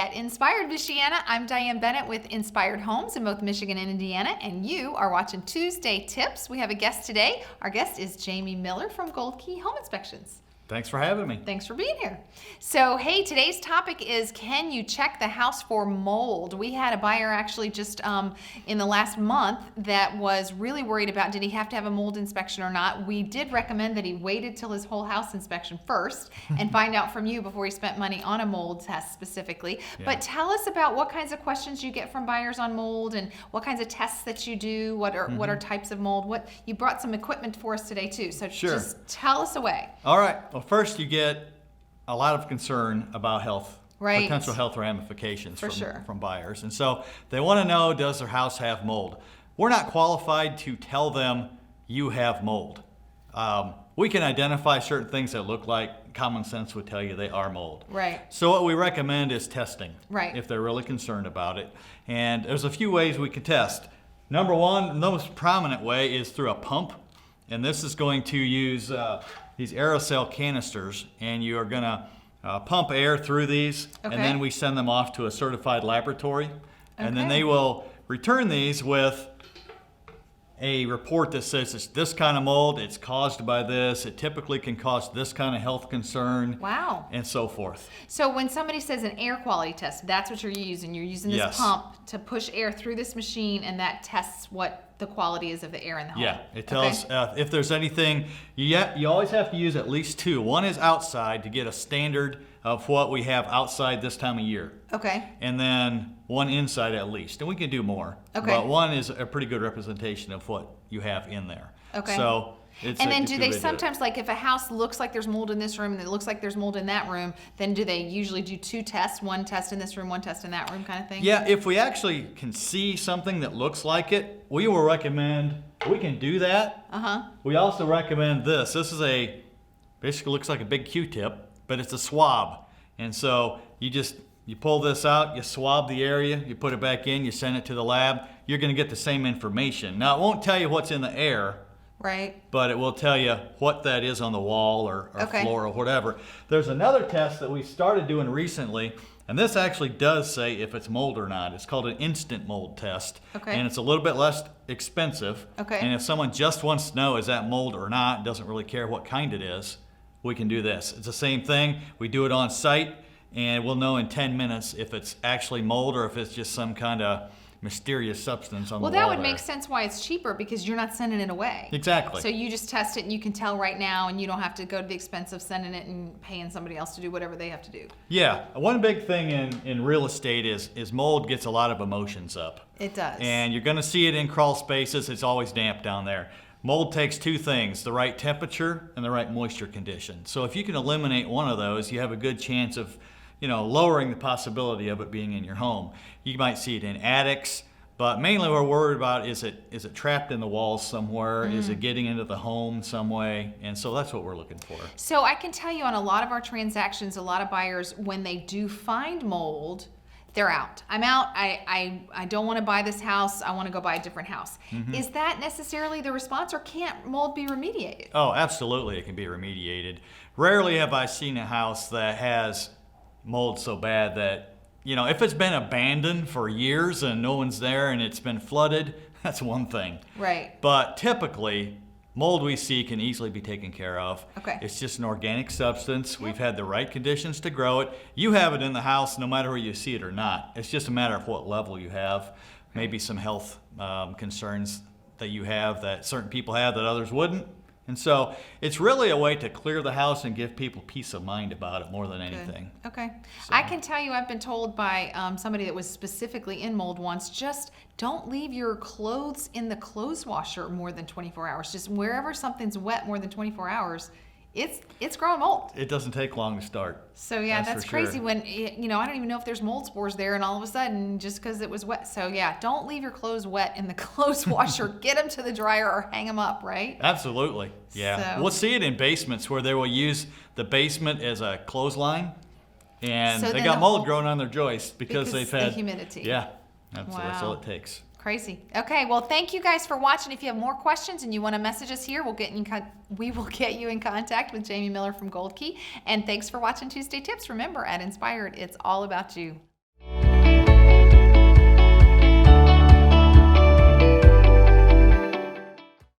Get Inspired, Michiana. I'm Diane Bennett with Inspired Homes in both Michigan and Indiana, and you are watching Tuesday Tips. We have a guest today. Our guest is Jamie Miller from Gold Key Home Inspections. Thanks for having me. Thanks for being here. So, hey, today's topic is, can you check the house for mold? We had a buyer actually just in the last month that was really worried about, did he have to have a mold inspection or not? We did recommend that he waited till his whole house inspection first and find out from you before he spent money on a mold test specifically. Yeah. But tell us about what kinds of questions you get from buyers on mold and what kinds of tests that you do. What are types of mold? You brought some equipment for us today too, so sure. Just tell us away. All right. Well, first you get a lot of concern about health, right. Potential health ramifications from buyers. And so they want to know, does their house have mold? We're not qualified to tell them you have mold. We can identify certain things that look like common sense would tell you they are mold. Right. So what we recommend is testing, right. if they're really concerned about it. And there's a few ways we can test. Number one, the most prominent way is through a pump. And this is going to use these aerosol canisters, and you are going to pump air through these, and then we send them off to a certified laboratory, and then they will return these with a report that says it's this kind of mold, it's caused by this, it typically can cause this kind of health concern, wow, and so forth. So when somebody says an air quality test, that's what you're using. You're using this pump to push air through this machine, and that tests what the quality is of the air in the home. Yeah, it tells if there's anything. You always have to use at least two. One is outside to get a standard of what we have outside this time of year. Okay. And then one inside at least, and we can do more. Okay. But one is a pretty good representation of what you have in there. Okay. So and then do they sometimes, like if a house looks like there's mold in this room and it looks like there's mold in that room, then do they usually do two tests, one test in this room, one test in that room kind of thing? Yeah, if we actually can see something that looks like it, we will recommend, we can do that. We also recommend this. This is basically looks like a big Q-tip, but it's a swab. And so you pull this out, you swab the area, you put it back in, you send it to the lab, you're gonna get the same information. Now it won't tell you what's in the air, right? But it will tell you what that is on the wall or floor or whatever. There's another test that we started doing recently, and this actually does say if it's mold or not. It's called an instant mold test. And it's a little bit less expensive. And if someone just wants to know is that mold or not, doesn't really care what kind it is, we can do this. It's the same thing. We do it on site, and we'll know in 10 minutes if it's actually mold or if it's just some kind of mysterious substance on the wall. Well, that would make sense why it's cheaper, because you're not sending it away. Exactly. So you just test it and you can tell right now, and you don't have to go to the expense of sending it and paying somebody else to do whatever they have to do. Yeah. One big thing in real estate is mold gets a lot of emotions up. It does. And you're going to see it in crawl spaces. It's always damp down there. Mold takes two things, the right temperature and the right moisture condition. So if you can eliminate one of those, you have a good chance of lowering the possibility of it being in your home. You might see it in attics, but mainly what we're worried about is it trapped in the walls somewhere? Is it getting into the home some way? And so that's what we're looking for. So I can tell you on a lot of our transactions, a lot of buyers, when they do find mold, they're out. I'm out. I don't want to buy this house. I want to go buy a different house. Is that necessarily the response, or can't mold be remediated? Oh, absolutely, it can be remediated. Rarely have I seen a house that has mold so bad that, if it's been abandoned for years and no one's there and it's been flooded, that's one thing. Right. But typically, mold we see can easily be taken care of. It's just an organic substance. We've had the right conditions to grow it. You have it in the house no matter where you see it or not. It's just a matter of what level you have. Maybe some health concerns that you have that certain people have that others wouldn't. And so it's really a way to clear the house and give people peace of mind about it more than anything. Okay. So I can tell you, I've been told by somebody that was specifically in mold once, just don't leave your clothes in the clothes washer more than 24 hours. Just wherever something's wet more than 24 hours, it's growing mold. It doesn't take long to start. So yeah, that's crazy when, I don't even know if there's mold spores there, and all of a sudden, just because it was wet. So yeah, don't leave your clothes wet in the clothes washer. Get them to the dryer or hang them up, right? Absolutely, yeah. We'll see it in basements where they will use the basement as a clothesline, and they got mold growing on their joists because they've had the humidity. Yeah, that's all it takes. Crazy. Okay, well, thank you guys for watching. If you have more questions and you want to message us here, we will get you in contact with Jamie Miller from Gold Key. And thanks for watching Tuesday Tips. Remember, at Inspired, it's all about you.